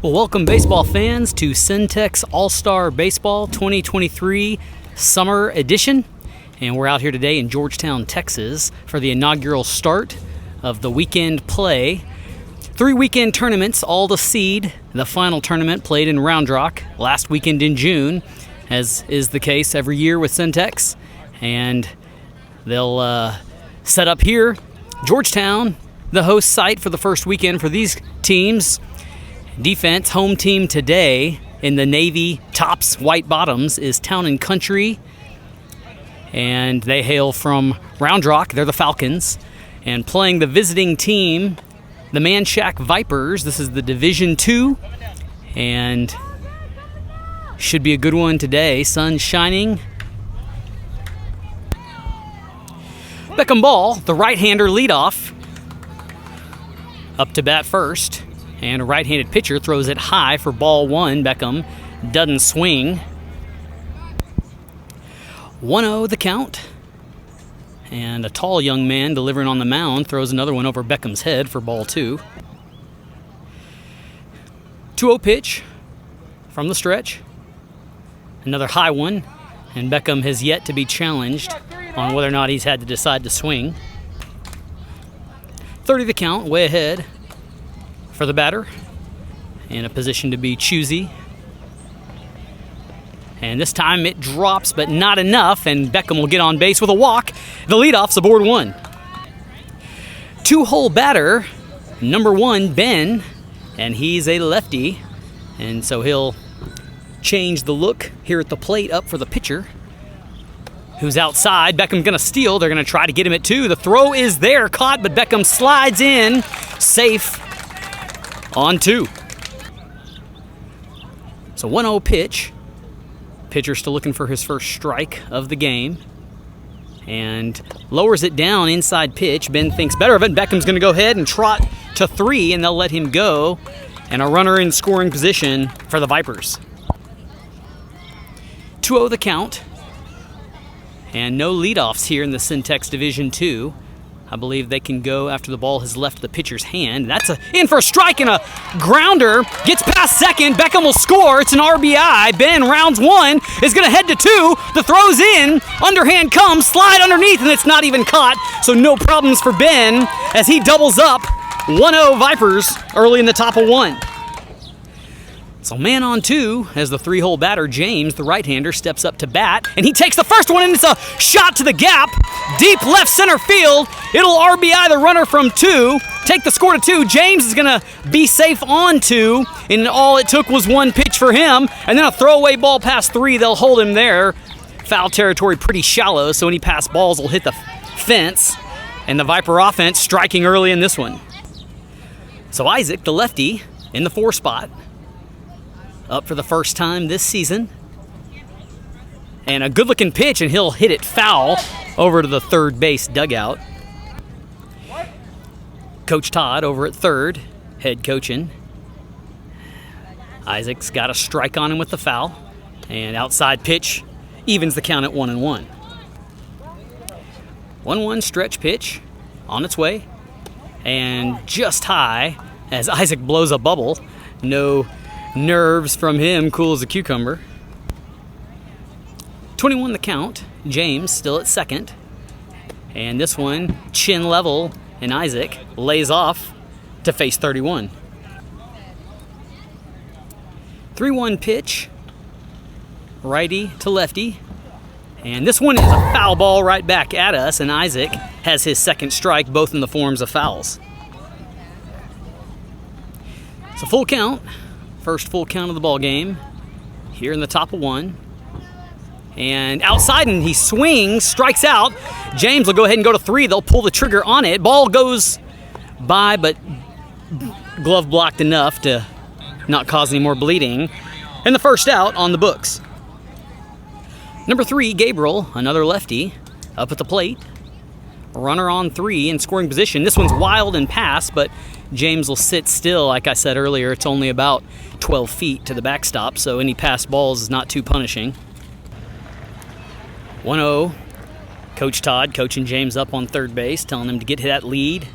Well, welcome baseball fans to Centex All Star Baseball 2023 Summer Edition. And we're out here today in Georgetown, Texas for the inaugural start of the weekend play. 3 weekend tournaments, all to seed. The final tournament played in Round Rock last weekend in June, as is the case every year with Centex. And they'll set up here, Georgetown, the host site for the first weekend for these teams. Defense, home team today in the navy tops, white bottoms is Town & Country. And they hail from Round Rock. They're the Falcons. And playing the visiting team, the Manchaca Vipers. This is the Division II. And should be a good one today. Sun shining. Beckham Ball, the right-hander leadoff. Up to bat first. And a right-handed pitcher throws it high for ball one. Beckham doesn't swing. 1-0 the count. And a tall young man delivering on the mound throws another one over Beckham's head for ball two. 2-0 pitch from the stretch. Another high one. And Beckham has yet to be challenged on whether or not he's had to decide to swing. 30 the count, way ahead for the batter, in a position to be choosy. And this time it drops, but not enough, and Beckham will get on base with a walk. The leadoff's aboard one. 2-hole batter, number 1, Ben, and he's a lefty, and so he'll change the look here at the plate up for the pitcher, who's outside. Beckham gonna steal. They're gonna try to get him at 2. The throw is there, caught, but Beckham slides in, safe on 2. So 1-0 pitch. Pitcher still looking for his first strike of the game. And lowers it down, inside pitch. Ben thinks better of it. Beckham's going to go ahead and trot to 3, and they'll let him go. And a runner in scoring position for the Vipers. 2-0 the count. And no leadoffs here in the Centex Division II. I believe they can go after the ball has left the pitcher's hand. That's in for a strike and a grounder. Gets past second. Beckham will score. It's an RBI. Ben rounds 1. Is going to head to 2. The throw's in. Underhand comes. Slide underneath, and it's not even caught. So no problems for Ben as he doubles up. 1-0 Vipers early in the top of 1. So man on 2 as the 3-hole batter, James, the right-hander, steps up to bat. And he takes the first one, and it's a shot to the gap. Deep left center field. It'll RBI the runner from 2. Take the score to 2. James is going to be safe on 2. And all it took was 1 pitch for him. And then a throwaway ball past 3. They'll hold him there. Foul territory pretty shallow, so any pass balls will hit the fence. And the Viper offense striking early in this one. So Isaac, the lefty, in the 4 spot. Up for the first time this season. And a good-looking pitch, and he'll hit it foul over to the third base dugout. Coach Todd over at third, head coaching. Isaac's got a strike on him with the foul. And outside pitch evens the count at 1-1. 1-1 stretch pitch on its way. And just high as Isaac blows a bubble. No nerves from him, cool as a cucumber. 21 the count. James still at second. And this one, chin level, and Isaac lays off to face 31. 3-1 pitch. Righty to lefty. And this one is a foul ball right back at us, and Isaac has his second strike, both in the forms of fouls. It's a full count. First full count of the ball game here in the top of 1. And outside, and he swings, strikes out. James will go ahead and go to 3. They'll pull the trigger on it. Ball goes by, but glove blocked enough to not cause any more bleeding. And the first out on the books. Number 3, Gabriel, another lefty, up at the plate. Runner on 3 in scoring position. This one's wild and pass, but James will sit still. Like I said earlier, it's only about 12 feet to the backstop, so any passed balls is not too punishing. 1-0. Coach Todd coaching James up on third base, telling him to get that lead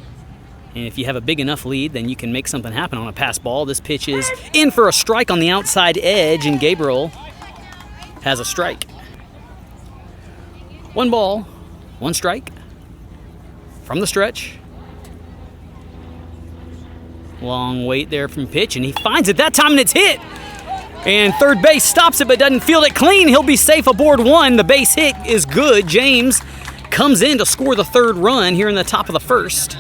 And if you have a big enough lead, then you can make something happen on a pass ball. This pitch is in for a strike on the outside edge, and Gabriel has a strike. 1 ball, 1 strike from the stretch. Long wait there from pitch, and he finds it that time, and it's hit. And third base stops it but doesn't field it clean. He'll be safe aboard 1. The base hit is good. James comes in to score the 3rd run here in the top of the 1st.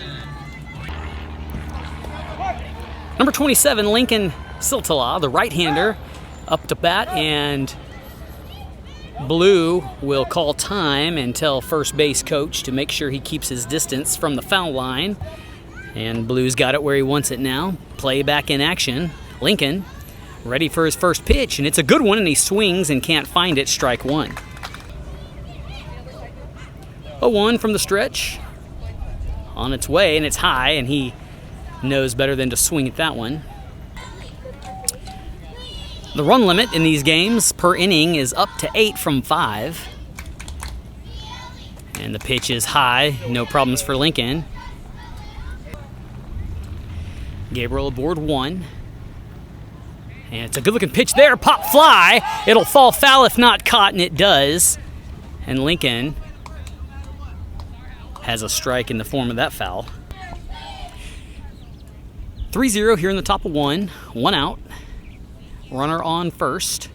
Number 27, Lincoln Siltala, the right-hander, up to bat, and Blue will call time and tell first base coach to make sure he keeps his distance from the foul line. And Blue's got it where he wants it now. Play back in action. Lincoln ready for his first pitch, and it's a good one, and he swings and can't find it. Strike 1. 0-1 from the stretch. On its way, and it's high, and he knows better than to swing at that one. The run limit in these games per inning is up to 8 from 5. And the pitch is high, no problems for Lincoln. Gabriel aboard 1. And it's a good-looking pitch there, pop fly. It'll fall foul if not caught, and it does. And Lincoln has a strike in the form of that foul. 3-0 here in the top of 1. 1 out. Runner on first.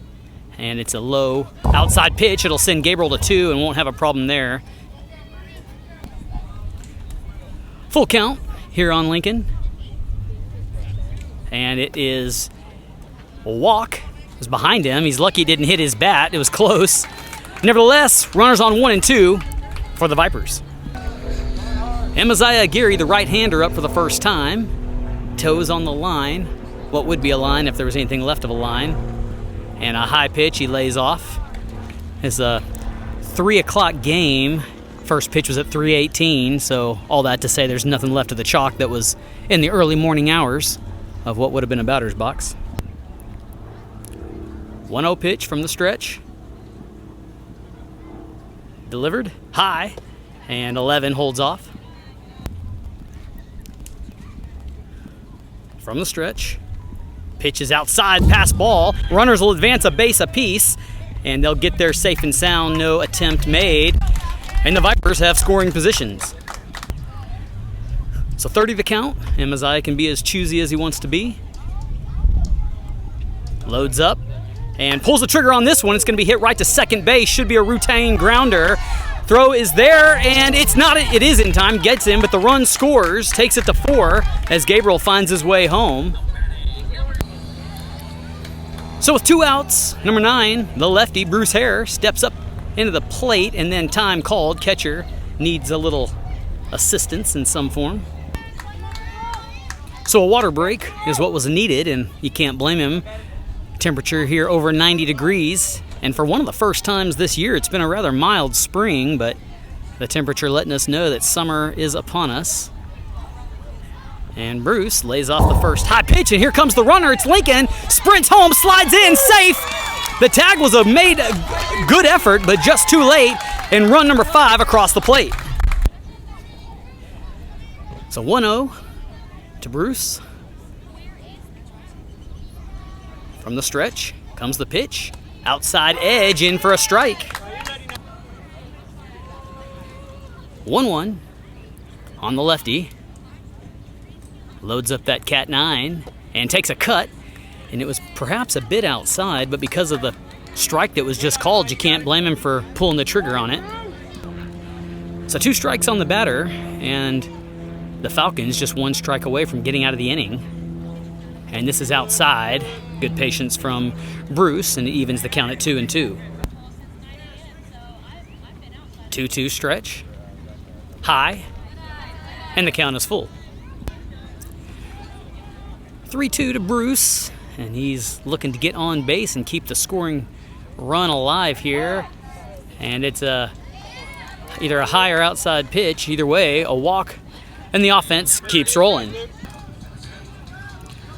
And it's a low outside pitch. It'll send Gabriel to 2 and won't have a problem there. Full count here on Lincoln. And it is a walk. It was behind him. He's lucky he didn't hit his bat. It was close. Nevertheless, runners on 1 and 2 for the Vipers. Amaziah Aguirre, the right-hander, up for the first time. Toes on the line. What would be a line if there was anything left of a line. And a high pitch he lays off. It's a 3 o'clock game. First pitch was at 3:18, so all that to say there's nothing left of the chalk that was in the early morning hours of what would have been a batter's box. 1-0 pitch from the stretch. Delivered high, and 11 holds off. From the stretch. Pitch is outside, pass ball. Runners will advance a base apiece, and they'll get there safe and sound. No attempt made. And the Vipers have scoring positions. So 30 the count. Amaziah can be as choosy as he wants to be. Loads up and pulls the trigger on this one. It's going to be hit right to second base. Should be a routine grounder. Throw is there, and it's not. It is in time. Gets him, but the run scores. Takes it to 4 as Gabriel finds his way home. So with 2 outs, number 9, the lefty, Bruce Hare, steps up into the plate, and then time called. Catcher needs a little assistance in some form. So a water break is what was needed, and you can't blame him. Temperature here over 90 degrees, and for one of the first times this year, it's been a rather mild spring, but the temperature letting us know that summer is upon us. And Bruce lays off the first high pitch, and here comes the runner. It's Lincoln, sprints home, slides in, safe. The tag was a good effort, but just too late, and run number 5 across the plate. So 1-0 to Bruce. From the stretch comes the pitch. Outside edge, in for a strike. 1-1 on the lefty. Loads up that cat 9 and takes a cut. And it was perhaps a bit outside, but because of the strike that was just called, you can't blame him for pulling the trigger on it. So 2 strikes on the batter, and the Falcons just 1 strike away from getting out of the inning. And this is outside. Good patience from Bruce, and it evens the count at 2-2. 2-2 stretch. High. And the count is full. 3-2 to Bruce, and he's looking to get on base and keep the scoring run alive here. And it's either a high or outside pitch. Either way, a walk, and the offense keeps rolling.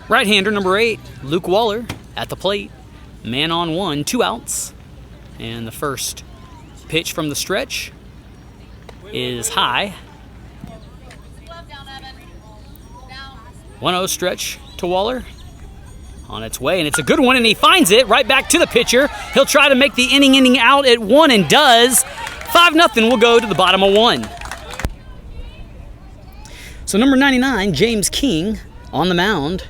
Right-hander number 8, Luke Waller at the plate. Man on 1, 2 outs. And the first pitch from the stretch is high. 1-0 stretch to Waller. On its way, and it's a good one, and he finds it right back to the pitcher. He'll try to make the inning out at 1 and does. 5-0 will go to the bottom of 1. So number 99, James King, on the mound.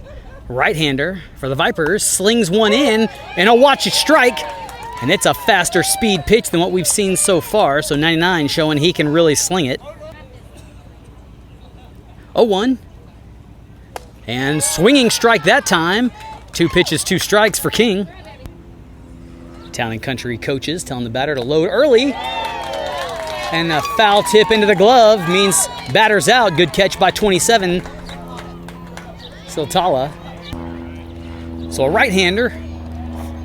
Right-hander for the Vipers, slings one in, and a watch it strike. And it's a faster speed pitch than what we've seen so far, so 99 showing he can really sling it. 0-1. And swinging strike that time. 2 pitches, 2 strikes for King. Town and Country coaches telling the batter to load early. And a foul tip into the glove means batter's out. Good catch by 27, Siltala. So a right-hander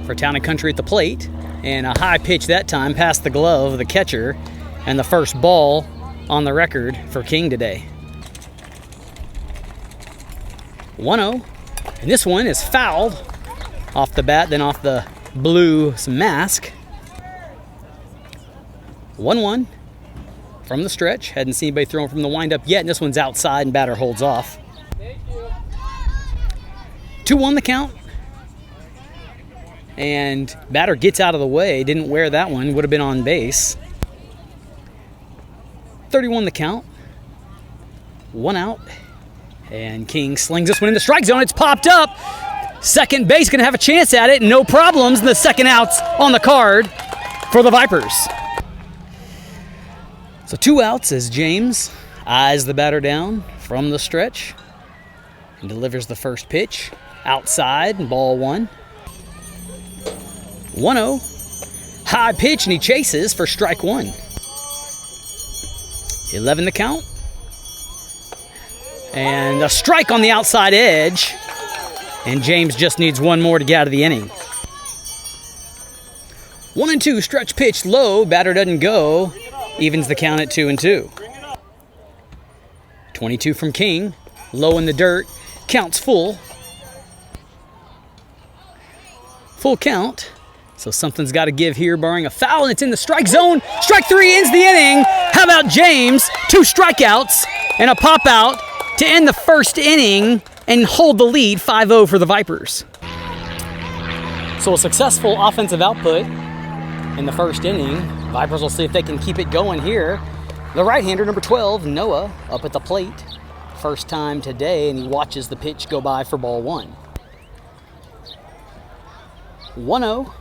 for Town and Country at the plate. And a high pitch that time past the glove of the catcher. And the first ball on the record for King today. 1-0. And this one is fouled off the bat, then off the blue mask. 1-1 from the stretch. Hadn't seen anybody throwing from the windup yet, and this one's outside, and batter holds off. 2-1 the count. And batter gets out of the way. Didn't wear that one. Would have been on base. 31 the count. 1 out. And King slings this one in the strike zone. It's popped up. Second base going to have a chance at it. No problems. And the second out's on the card for the Vipers. So 2 outs as James eyes the batter down from the stretch and delivers the first pitch outside, and ball 1. 1-0. High pitch, and he chases for strike 1. 11 the count. And a strike on the outside edge. And James just needs one more to get out of the inning. 1-2, stretch pitch low. Batter doesn't go. Evens the count at 2-2. 22 from King. Low in the dirt. Counts full. Full count. So something's got to give here, barring a foul, and it's in the strike zone. Strike 3 ends the inning. How about James? 2 strikeouts and a pop out to end the first inning and hold the lead 5-0 for the Vipers. So a successful offensive output in the first inning. Vipers will see if they can keep it going here. The right-hander, number 12, Noah, up at the plate. First time today, and he watches the pitch go by for ball 1. 1-0.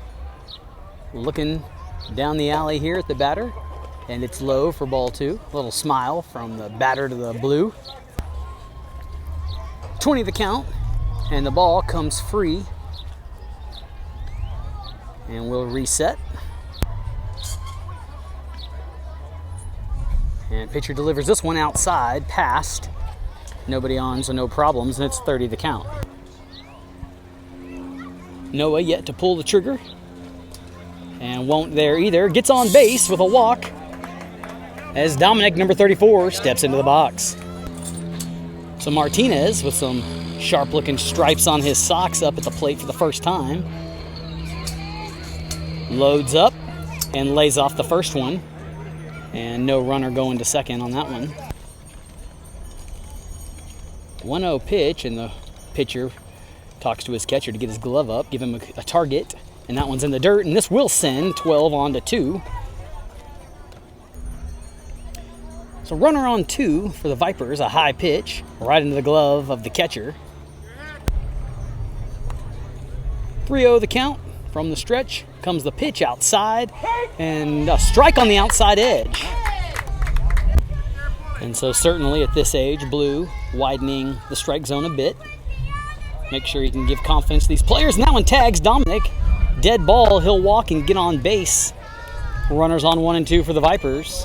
Looking down the alley here at the batter, and it's low for ball 2. A little smile from the batter to the blue. 20 the count, and the ball comes free. And we'll reset. And pitcher delivers this one outside, past. Nobody on, so no problems, and it's 30 the count. Noah yet to pull the trigger. And won't there either. Gets on base with a walk as Dominic, number 34, steps into the box. So Martinez with some sharp-looking stripes on his socks up at the plate for the first time. Loads up and lays off the first one. And no runner going to second on that one. 1-0 pitch, and the pitcher talks to his catcher to get his glove up, give him a target. And that one's in the dirt, and this will send 12 on to 2. So runner on 2 for the Vipers, a high pitch right into the glove of the catcher. 3-0 the count. From the stretch comes the pitch outside, and a strike on the outside edge. And so certainly at this age, Blue widening the strike zone a bit. Make sure he can give confidence to these players. And that one tags Dominic. Dead ball, he'll walk and get on base. Runners on 1 and 2 for the Vipers.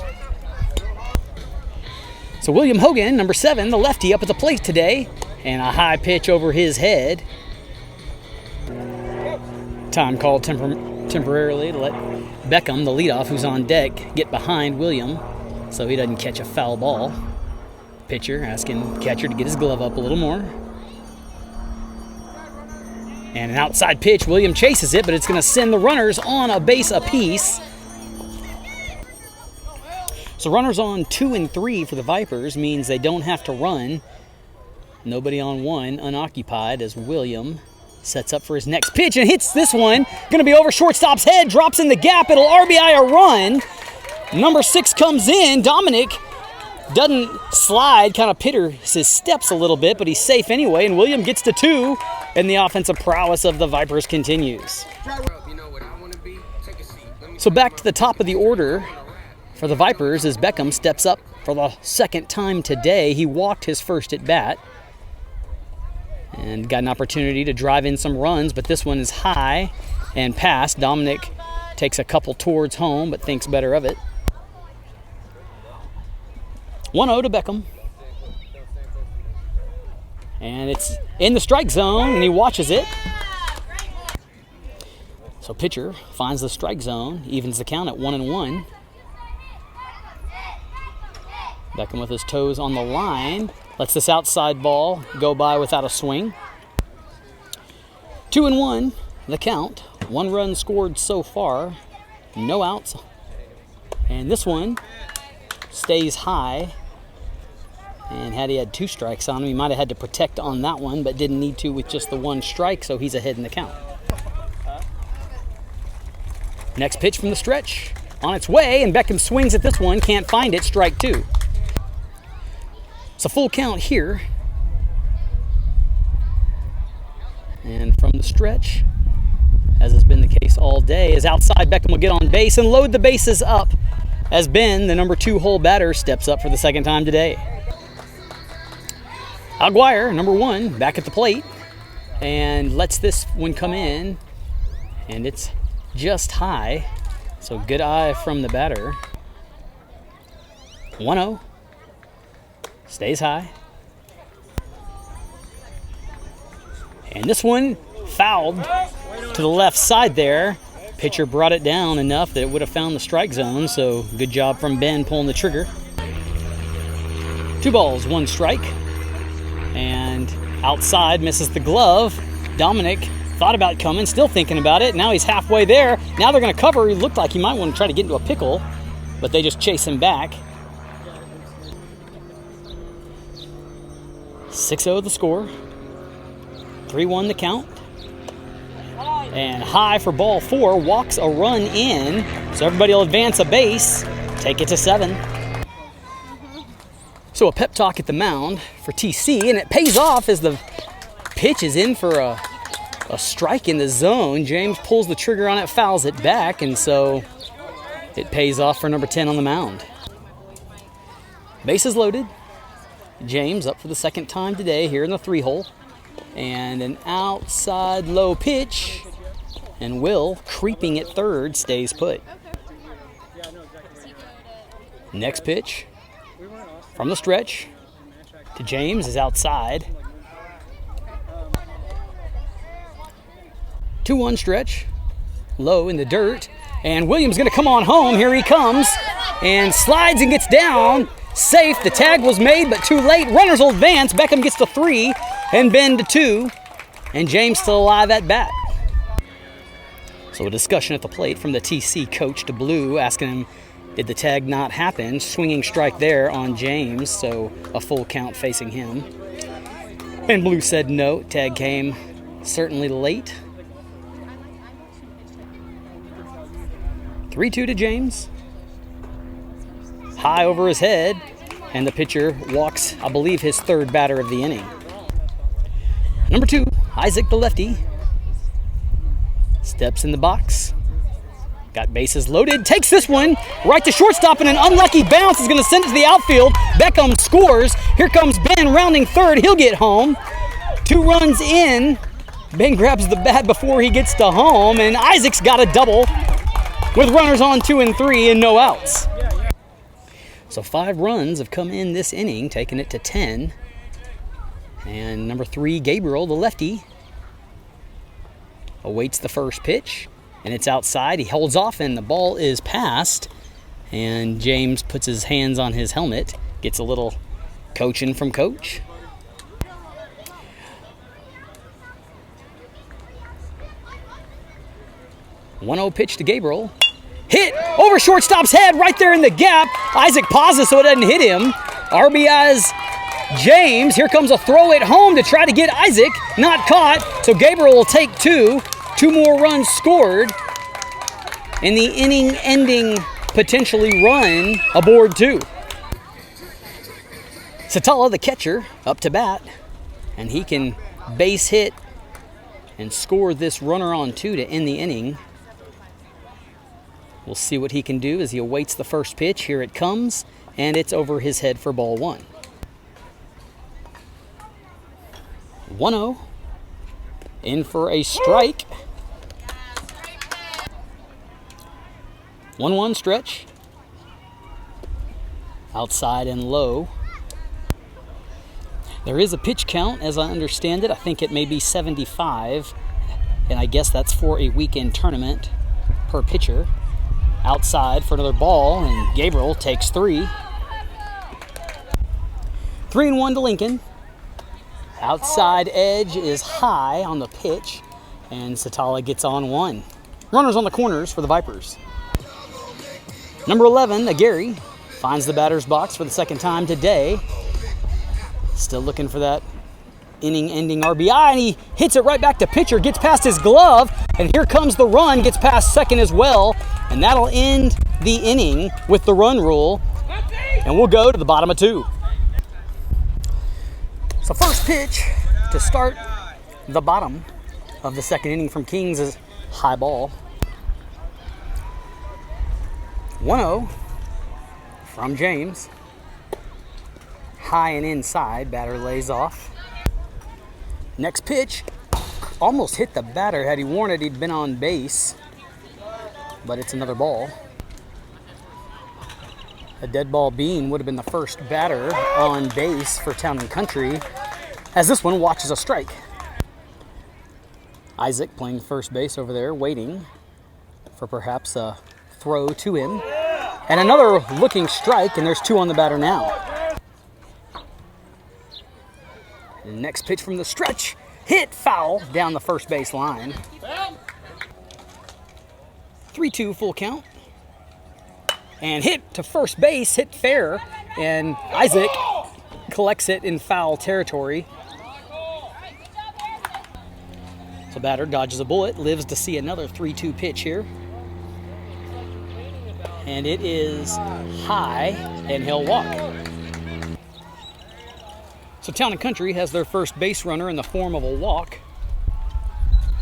So William Hogan, number 7, the lefty, up at the plate today. And a high pitch over his head. Time called temporarily to let Beckham, the leadoff, who's on deck, get behind William so he doesn't catch a foul ball. Pitcher asking catcher to get his glove up a little more. And an outside pitch, William chases it, but it's going to send the runners on a base apiece. So runners on 2 and 3 for the Vipers means they don't have to run Nobody on one, unoccupied, as William sets up for his next pitch and hits this one. Going to be over shortstop's head, drops in the gap. It'll RBI a run. Number 6 comes in. Dominic doesn't slide, kind of pitters his steps a little bit, but he's safe anyway, and William gets to 2, and the offensive prowess of the Vipers continues. So back to the top of the order for the Vipers as Beckham steps up for the second time today. He walked his first at bat and got an opportunity to drive in some runs, but this one is high and past. Dominic takes a couple towards home, but thinks better of it. 1-0 to Beckham. And it's in the strike zone, and he watches it. So pitcher finds the strike zone, evens the count at 1-1. Beckham with his toes on the line. Lets this outside ball go by without a swing. 2-1, the count. 1 run scored so far. No outs. And this one stays high. And had he had 2 strikes on him, he might have had to protect on that one, but didn't need to with just the 1 strike, so he's ahead in the count. Next pitch from the stretch. On its way, and Beckham swings at this one. Can't find it. Strike 2. It's a full count here. And from the stretch, as has been the case all day, is outside. Beckham will get on base and load the bases up as Ben, the number 2 hole batter, steps up for the second time today. Aguirre, number 1, back at the plate and lets this one come in, and it's just high. So good eye from the batter. 1-0. Stays high. And this one fouled to the left side there. Pitcher brought it down enough that it would have found the strike zone, so good job from Ben pulling the trigger. 2 balls, 1 strike. And outside, misses the glove. Dominic thought about coming, still thinking about it. Now he's halfway there. Now they're going to cover. He looked like he might want to try to get into a pickle, but they just chase him back. 6-0 the score. 3-1 the count. And high for ball 4. Walks a run in. So everybody will advance a base. Take it to 7. So a pep talk at the mound for TC, and it pays off as the pitch is in for a strike in the zone. James pulls the trigger on it, fouls it back, and so it pays off for number 10 on the mound. Bases loaded. James up for the second time today here in the 3-hole. And an outside low pitch. And Will, creeping at third, stays put. Next pitch from the stretch to James is outside. 2-1 stretch. Low in the dirt. And Williams going to come on home. Here he comes. And slides and gets down. Safe. The tag was made, but too late. Runners will advance. Beckham gets to 3 and Ben to 2. And James still alive at bat. So a discussion at the plate from the TC coach to Blue, asking him, did the tag not happen? Swinging strike there on James, so a full count facing him. And Blue said no. Tag came certainly late. 3-2 to James. High over his head, and the pitcher walks, I believe, his 3rd batter of the inning. Number 2, Isaac the lefty. Steps in the box. Got bases loaded. Takes this one right to shortstop, and an unlucky bounce is going to send it to the outfield. Beckham scores. Here comes Ben rounding 3rd. He'll get home. 2 runs in. Ben grabs the bat before he gets to home, and Isaac's got a double with runners on 2 and 3 and no outs. So 5 runs have come in this inning, taking it to 10. And number 3, Gabriel, the lefty, awaits the first pitch, and it's outside. He holds off, and the ball is passed. And James puts his hands on his helmet, gets a little coaching from Coach. .1-0 pitch to Gabriel. Hit over shortstop's head right there in the gap. Isaac pauses so it doesn't hit him. RBI's James. Here comes a throw at home to try to get Isaac. Not caught. So Gabriel will take 2. 2 more runs scored. And the inning-ending potentially run aboard 2. Satala, the catcher, up to bat. And he can base hit and score this runner on 2 to end the inning. We'll see what he can do as he awaits the first pitch. Here it comes, and it's over his head for ball 1. 1-0. In for a strike. 1-1 stretch. Outside and low. There is a pitch count, as I understand it. I think it may be 75, and I guess that's for a weekend tournament per pitcher. Outside for another ball, and Gabriel takes 3. 3-1 to Lincoln. Outside edge is high on the pitch, and Satala gets on 1. Runners on the corners for the Vipers. Number 11, Aguirre, finds the batter's box for the second time today. Still looking for that inning-ending RBI, and he hits it right back to pitcher, gets past his glove, and here comes the run, gets past second as well, and that'll end the inning with the run rule, and we'll go to the bottom of 2. So first pitch to start the bottom of the second inning from Kings is high ball. 1-0 from James. High and inside, batter lays off. Next pitch, almost hit the batter. Had he worn it, he'd been on base, but it's another ball. A dead ball being would have been the first batter on base for Town and Country, as this one watches a strike. Isaac playing first base over there, waiting for perhaps a throw to him. And another looking strike, and there's 2 on the batter now. Next pitch from the stretch, hit foul down the first base line. 3-2 full count. And hit to first base, hit fair, and Isaac collects it in foul territory. So batter dodges a bullet, lives to see another 3-2 pitch here. And it is high, and he'll walk. So Town and Country has their first base runner in the form of a walk,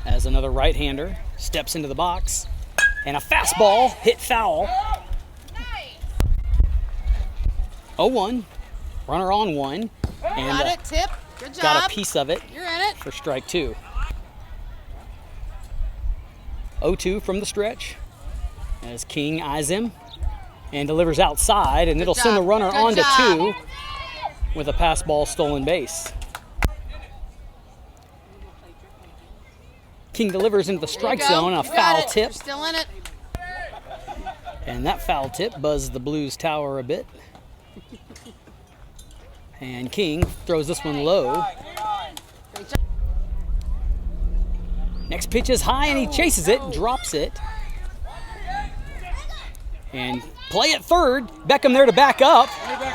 as another right-hander steps into the box, and a fastball hit foul. 0-1, runner on 1, and got it, tip, good job. Got a piece of it. You're in it. For strike 2. 0-2 from the stretch, as King eyes him and delivers outside, and it'll send the runner on to 2 with a pass ball stolen base. King delivers into the strike zone, a foul tip. You're still in it. And that foul tip buzzed the Blues tower a bit. And King throws this one low. Next pitch is high, and he chases it, drops it. And play at third. Beckham there to back up,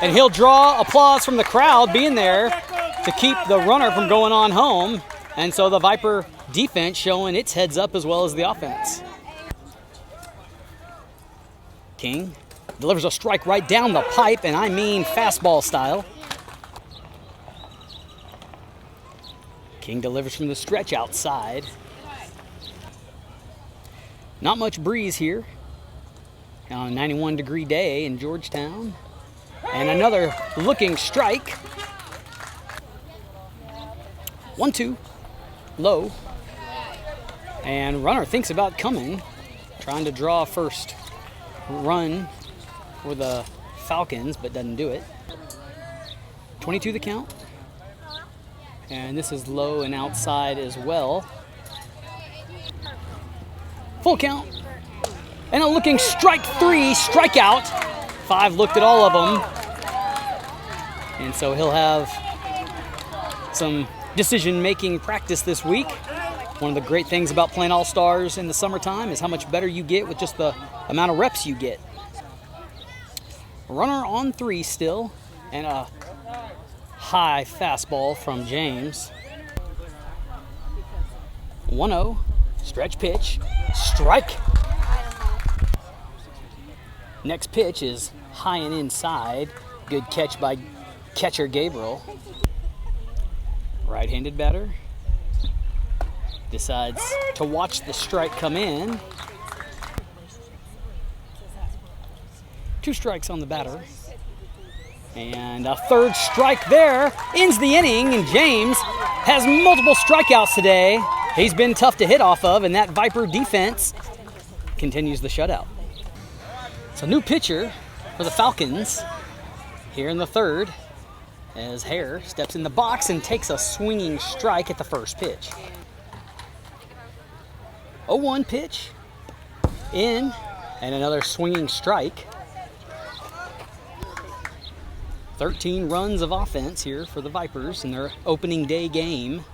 and he'll draw applause from the crowd being there to keep the runner from going on home. And so the Viper defense showing its heads up as well as the offense. King delivers a strike right down the pipe, and I mean fastball style. King delivers from the stretch outside. Not much breeze here on a 91-degree day in Georgetown. And another looking strike. 1-2, low. And runner thinks about coming, trying to draw first run for the Falcons, but doesn't do it. 22 the count. And this is low and outside as well. Full count. And a looking strike 3, strikeout. 5 looked at all of them. And so he'll have some decision-making practice this week. One of the great things about playing All-Stars in the summertime is how much better you get with just the amount of reps you get. Runner on 3 still, and a high fastball from James. 1-0, stretch pitch, strike. Next pitch is high and inside. Good catch by catcher Gabriel. Right-handed batter decides to watch the strike come in. 2 strikes on the batter. And a 3rd strike there ends the inning, and James has multiple strikeouts today. He's been tough to hit off of, and that Viper defense continues the shutout. It's a new pitcher for the Falcons here in the 3rd as Hare steps in the box and takes a swinging strike at the first pitch. 0-1 pitch in, and another swinging strike. 13 runs of offense here for the Vipers in their opening day game.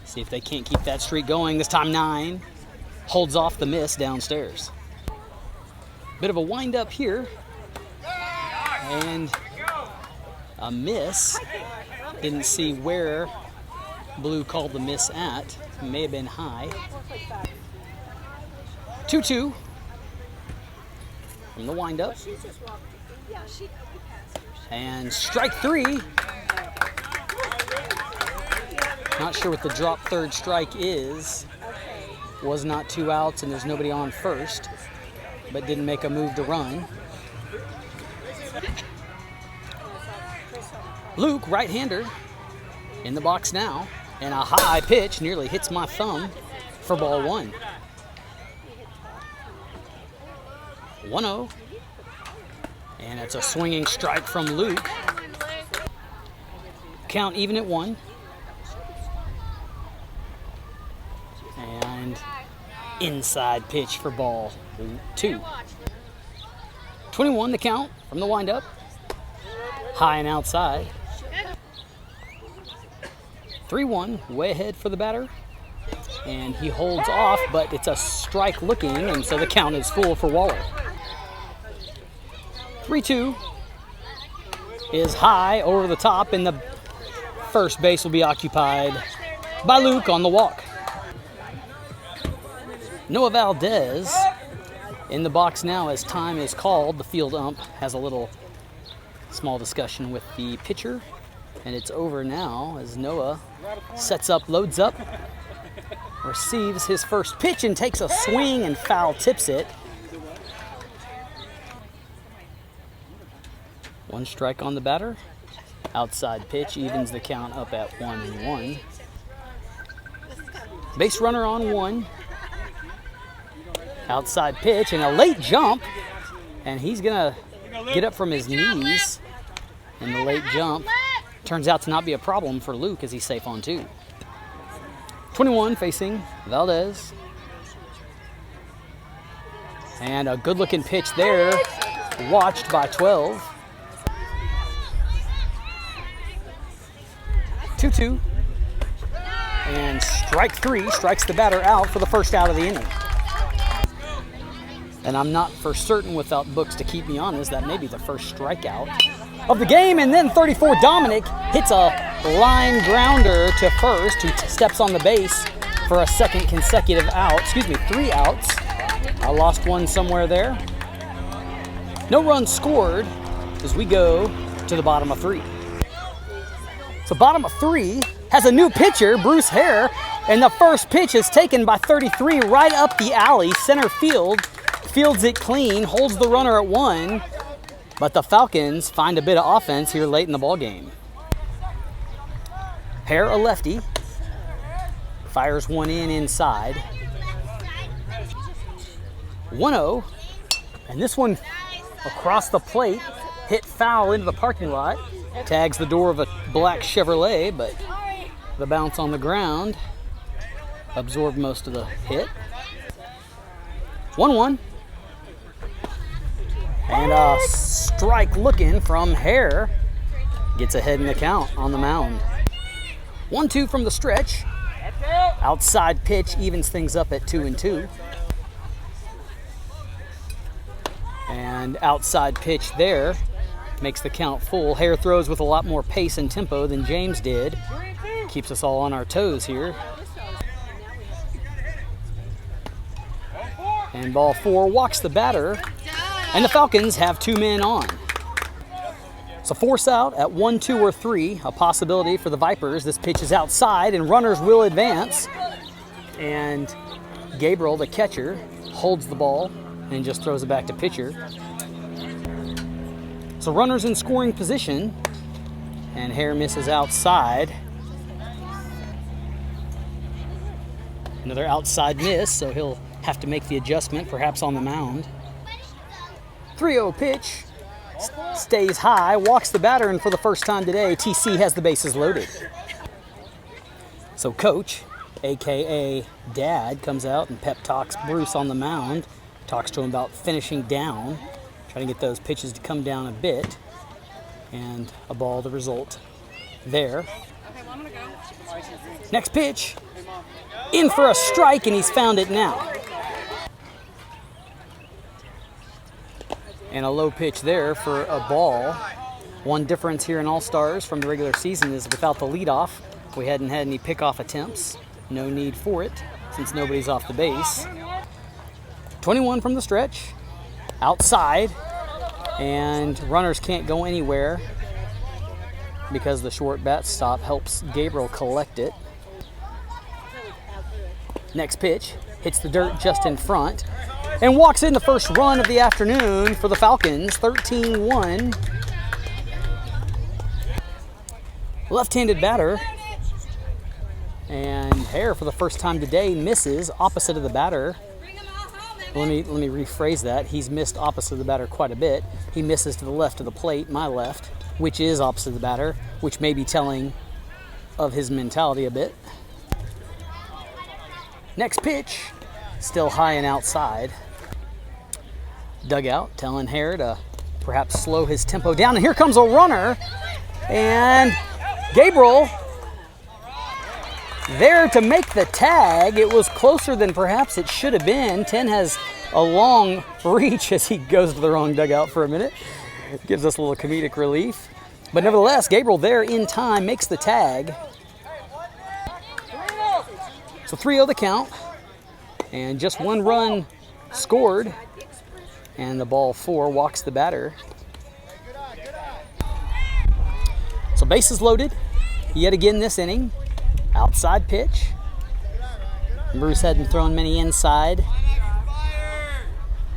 See if they can't keep that streak going. This time 9 holds off the miss downstairs. Bit of a wind up here. And a miss. Didn't see where Blue called the miss at. It may have been high. 2-2 from the wind up. And strike 3. Not sure what the drop 3rd strike is. Was not 2 outs and there's nobody on first, but didn't make a move to run. Luke, right-hander, in the box now, and a high pitch nearly hits my thumb for ball 1. 1-0. And it's a swinging strike from Luke. Count even at 1. And inside pitch for ball 2. 21 the count from the windup. High and outside. 3-1, way ahead for the batter. And he holds off, but it's a strike looking, and so the count is full for Waller. 3-2 is high over the top, and the first base will be occupied by Luke on the walk. Noah Valdez in the box now as time is called. The field ump has a little small discussion with the pitcher, and it's over now as Noah sets up, loads up, receives his first pitch and takes a swing and foul tips it. 1 strike on the batter. Outside pitch evens the count up at 1-1. Base runner on 1. Outside pitch and a late jump, and he's gonna get up from his knees, and the late jump turns out to not be a problem for Luke as he's safe on 2. 21 facing Valdez, and a good looking pitch there, watched by 12. 2-2, and strike 3 strikes the batter out for the first out of the inning. And I'm not for certain, without books to keep me honest, that may be the first strikeout of the game. And then 34 Dominic hits a line grounder to first, who steps on the base for a second consecutive out. 3 outs. I lost one somewhere there. No runs scored as we go to the bottom of 3. So bottom of 3 has a new pitcher, Bruce Hare, and the first pitch is taken by 33 right up the alley, center field. Fields it clean, holds the runner at 1, but the Falcons find a bit of offense here late in the ball game. Hare, a lefty, fires one in inside. 1-0, and this one across the plate, hit foul into the parking lot. Tags the door of a black Chevrolet, but the bounce on the ground absorbed most of the hit. 1-1. And a strike looking from Hare. Gets ahead in the count on the mound. 1-2 from the stretch. Outside pitch evens things up at 2-2. And outside pitch there makes the count full. Hare throws with a lot more pace and tempo than James did. Keeps us all on our toes here. And ball 4 walks the batter, and the Falcons have 2 men on. So force out at 1, 2, or 3, a possibility for the Vipers. This pitch is outside, and runners will advance. And Gabriel, the catcher, holds the ball and just throws it back to pitcher. So runners in scoring position, and Hare misses outside. Another outside miss, so he'll have to make the adjustment, perhaps on the mound. 3-0 pitch, stays high, walks the batter, and for the first time today, TC has the bases loaded. So Coach, AKA Dad, comes out and pep talks Bruce on the mound, talks to him about finishing down, trying to get those pitches to come down a bit, and a ball the result there. Next pitch, in for a strike, and he's found it now. And a low pitch there for a ball. One difference here in All Stars from the regular season is without the leadoff, we hadn't had any pickoff attempts. No need for it since nobody's off the base. 21 from the stretch, outside, and runners can't go anywhere because the short bat stop helps Gabriel collect it. Next pitch, hits the dirt just in front, and walks in the first run of the afternoon for the Falcons, 13-1. Left-handed batter, and Hare for the first time today misses opposite of the batter. Let me rephrase that. He's missed opposite of the batter quite a bit. He misses to the left of the plate, my left, which is opposite of the batter, which may be telling of his mentality a bit. Next pitch, still high and outside. Dugout telling Hare to perhaps slow his tempo down. And here comes a runner. And Gabriel there to make the tag. It was closer than perhaps it should have been. 10 has a long reach as he goes to the wrong dugout for a minute. Gives us a little comedic relief. But nevertheless, Gabriel there in time makes the tag. So 3-0 the count. And just 1 run scored. And the ball 4 walks the batter. So bases loaded yet again this inning. Outside pitch. Bruce hadn't thrown many inside.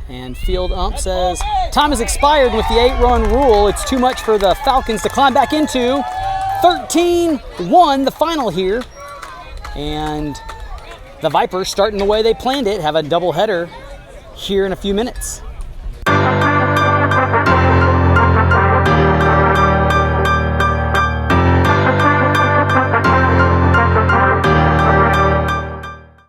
And field ump says time has expired with the 8-run rule. It's too much for the Falcons to climb back into. 13-1 the final here. And the Vipers, starting the way they planned it, have a doubleheader here in a few minutes.